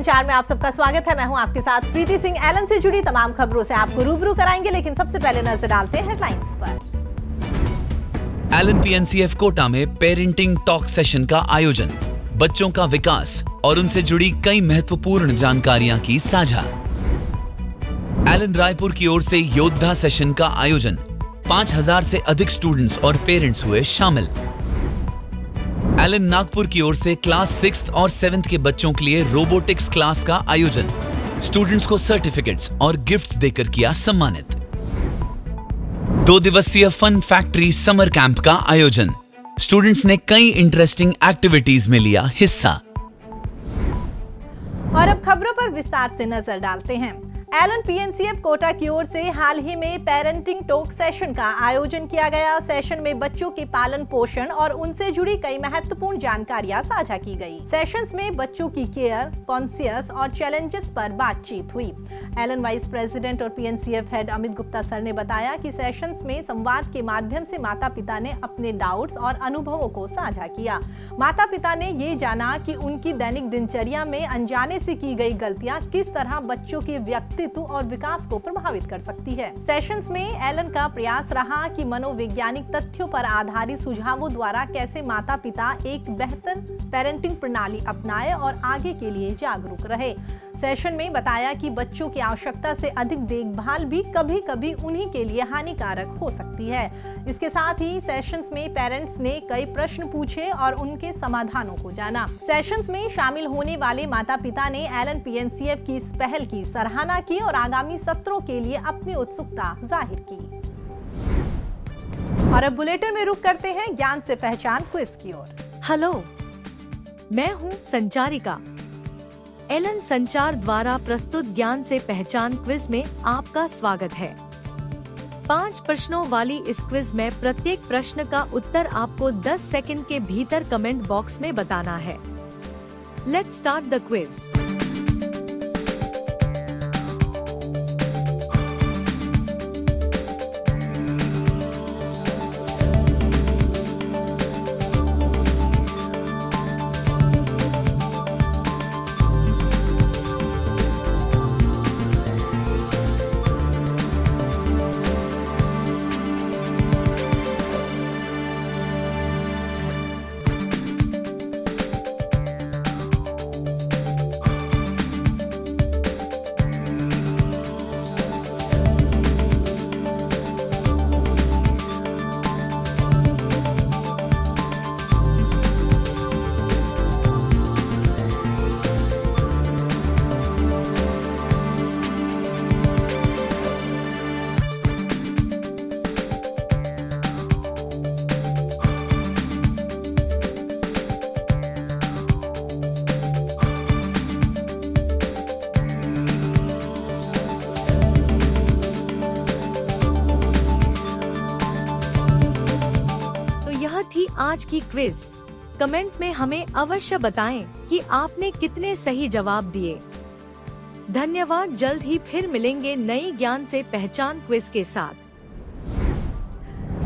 संचार में आप सबका स्वागत है। मैं हूं आपके साथ प्रीति सिंह। एलन से जुड़ी तमाम खबरों से आपको रूबरू कराएंगे, लेकिन सबसे पहले नजर डालते हैं हेडलाइंस पर। एलन पीएनसीएफ कोटा में पेरेंटिंग टॉक सेशन का आयोजन, बच्चों का विकास और उनसे जुड़ी कई महत्वपूर्ण जानकारियां की साझा। एलन रायपुर की ओर से योद्धा सेशन का आयोजन, 5000 से अधिक स्टूडेंट्स और पेरेंट्स हुए शामिल। एलन नागपुर की ओर से क्लास 6 और 7 के बच्चों के लिए रोबोटिक्स क्लास का आयोजन, स्टूडेंट्स को सर्टिफिकेट्स और गिफ्ट्स देकर किया सम्मानित। 2 दिवसीय फन फैक्ट्री समर कैंप का आयोजन, स्टूडेंट्स ने कई इंटरेस्टिंग एक्टिविटीज में लिया हिस्सा। और अब खबरों पर विस्तार से नजर डालते हैं। एलन पीएनसीएफ कोटा की ओर से हाल ही में पेरेंटिंग टॉक सेशन का आयोजन किया गया। सेशन में बच्चों के पालन पोषण और उनसे जुड़ी कई महत्वपूर्ण जानकारियां साझा की गई। सेशंस में बच्चों की केयर, कॉन्शियस और चैलेंजेस पर बातचीत हुई। एलन वाइस प्रेसिडेंट और पीएनसीएफ हेड अमित गुप्ता सर ने बताया कि सेशंस में संवाद के माध्यम से माता पिता ने अपने डाउट्स और अनुभवों को साझा किया। माता पिता ने ये जाना कि उनकी दैनिक दिनचर्या में अनजाने से की गई गलतियां किस तरह बच्चों के व्यक्तित्व और विकास को प्रभावित कर सकती है। सेशंस में एलन का प्रयास रहा कि मनोवैज्ञानिक तथ्यों पर आधारित सुझावों द्वारा कैसे माता पिता एक बेहतर पेरेंटिंग प्रणाली अपनाए और आगे के लिए जागरूक रहे। सेशन में बताया कि बच्चों की आवश्यकता से अधिक देखभाल भी कभी-कभी उन्हीं के लिए हानिकारक हो सकती है। इसके साथ ही सेशंस में पेरेंट्स ने कई प्रश्न पूछे और उनके समाधानों को जाना। सेशंस में शामिल होने वाले माता पिता ने एलन पीएनसीएफ की इस पहल की सराहना की और आगामी सत्रों के लिए अपनी उत्सुकता जाहिर की। और अब बुलेटिन में रुक करते हैं ज्ञान से पहचान क्विज की ओर। हेलो, मैं हूँ संचारिका। एलन संचार द्वारा प्रस्तुत ज्ञान से पहचान क्विज में आपका स्वागत है। 5 प्रश्नों वाली इस क्विज में प्रत्येक प्रश्न का उत्तर आपको 10 सेकंड के भीतर कमेंट बॉक्स में बताना है। Let's start the quiz. थी आज की क्विज। कमेंट्स में हमें अवश्य बताएं कि आपने कितने सही जवाब दिए। धन्यवाद। जल्द ही फिर मिलेंगे नई ज्ञान से पहचान क्विज के साथ।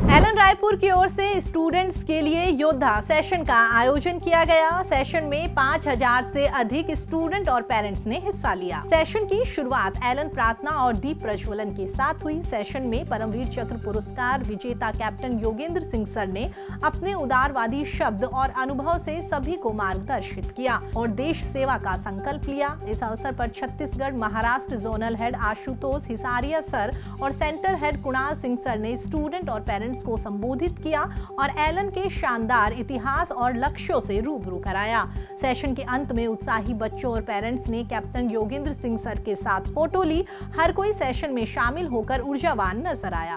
एलन रायपुर की ओर से स्टूडेंट्स के लिए योद्धा सेशन का आयोजन किया गया। सेशन में 5000 से अधिक स्टूडेंट और पेरेंट्स ने हिस्सा लिया। सेशन की शुरुआत एलन प्रार्थना और दीप प्रज्वलन के साथ हुई। सेशन में परमवीर चक्र पुरस्कार विजेता कैप्टन योगेंद्र सिंह सर ने अपने उदारवादी शब्द और अनुभव से सभी को मार्गदर्शित किया और देश सेवा का संकल्प लिया। इस अवसर पर Chhattisgarh Maharashtra zonal head Ashutosh Hisaria sir और centre head Kunal Singh sir ने स्टूडेंट और पेरेंट्स को संबोधित किया और एलन के शानदार इतिहास और लक्ष्यों से रूबरू कराया। सेशन के अंत में उत्साही बच्चों और पेरेंट्स ने कैप्टन योगेंद्र सिंह सर के साथ फोटो ली। हर कोई सेशन में शामिल होकर ऊर्जावान नजर आया।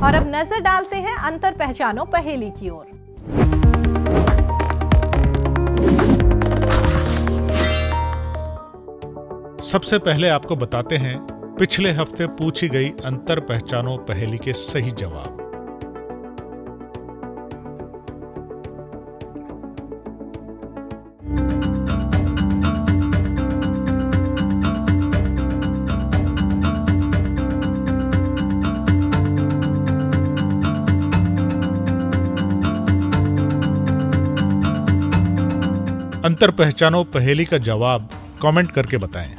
और अब नजर डालते हैं अंतर पहचानो पहेली की ओर। सबसे पहले आपको बताते हैं पिछले हफ्ते पूछी गई अंतर पहचानो पहेली के सही जवाब। अंतर पहचानो पहेली का जवाब कमेंट करके बताएं।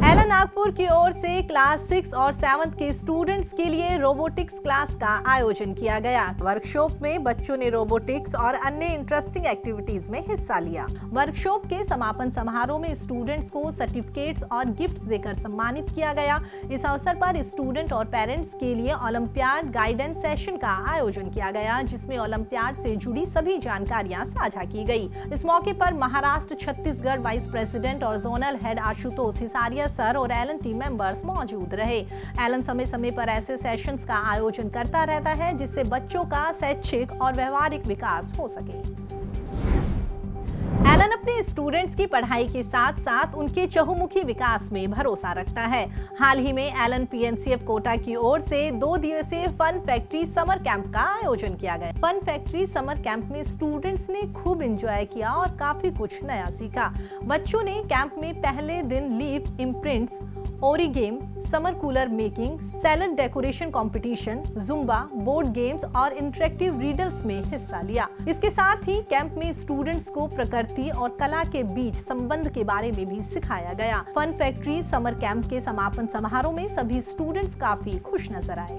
एलन नागपुर की ओर से क्लास 6 और 7 के स्टूडेंट्स के लिए रोबोटिक्स क्लास का आयोजन किया गया। वर्कशॉप में बच्चों ने रोबोटिक्स और अन्य इंटरेस्टिंग एक्टिविटीज में हिस्सा लिया। वर्कशॉप के समापन समारोह में स्टूडेंट्स को सर्टिफिकेट्स और गिफ्ट्स देकर सम्मानित किया गया। इस अवसर पर स्टूडेंट और पेरेंट्स के लिए ओलंपियाड गाइडेंस सेशन का आयोजन किया गया, जिसमें ओलंपियाड से जुड़ी सभी जानकारियां साझा की गई। इस मौके पर महाराष्ट्र छत्तीसगढ़ वाइस प्रेसिडेंट और zonal head Ashutosh Hisaria sir और एलन टीम मेंबर्स मौजूद रहे। एलन समय समय पर ऐसे सेशंस का आयोजन करता रहता है जिससे बच्चों का शैक्षिक और व्यवहारिक विकास हो सके। एलन अपने स्टूडेंट्स की पढ़ाई के साथ साथ उनके चहुमुखी विकास में भरोसा रखता है। हाल ही में एलन पीएनसीएफ कोटा की ओर से 2 दिवसीय फन फैक्ट्री समर कैंप का आयोजन किया गया। फन फैक्ट्री समर कैंप में स्टूडेंट्स ने खूब एंजॉय किया और काफी कुछ नया सीखा। बच्चों ने कैंप में पहले दिन लीफ इम्प्रिंट्स, ओरी game, summer cooler making, salad decoration competition, Zumba, board games और इंटरेक्टिव रीडल्स में हिस्सा लिया। इसके साथ ही कैंप में स्टूडेंट्स को प्रकृति और कला के बीच संबंध के बारे में भी सिखाया गया। फन फैक्ट्री समर कैंप के समापन समारोह में सभी स्टूडेंट्स काफी खुश नजर आए।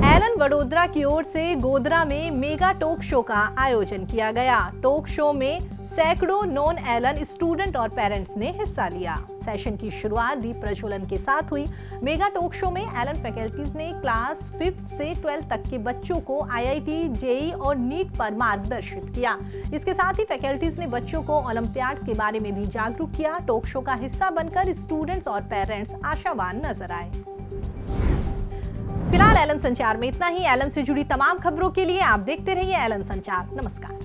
एलन वडोदरा की ओर से गोधरा में मेगा टॉक शो का आयोजन किया गया। टॉक शो में सैकड़ों नॉन एलन स्टूडेंट और पेरेंट्स ने हिस्सा लिया। सेशन की शुरुआत दीप प्रज्वलन के साथ हुई। मेगा टॉक शो में एलन फैकल्टीज ने क्लास 5 से 12 तक के बच्चों को आईआईटी, जेईई और नीट पर मार्गदर्शित किया। इसके साथ ही फैकल्टीज ने बच्चों को ओलंपियाड्स के बारे में भी जागरूक किया। टॉक शो का हिस्सा बनकर स्टूडेंट्स और पेरेंट्स आशावान नजर आए। फिलहाल एलन संचार में इतना ही। एलन से जुड़ी तमाम खबरों के लिए आप देखते रहिए एलन संचार। नमस्कार।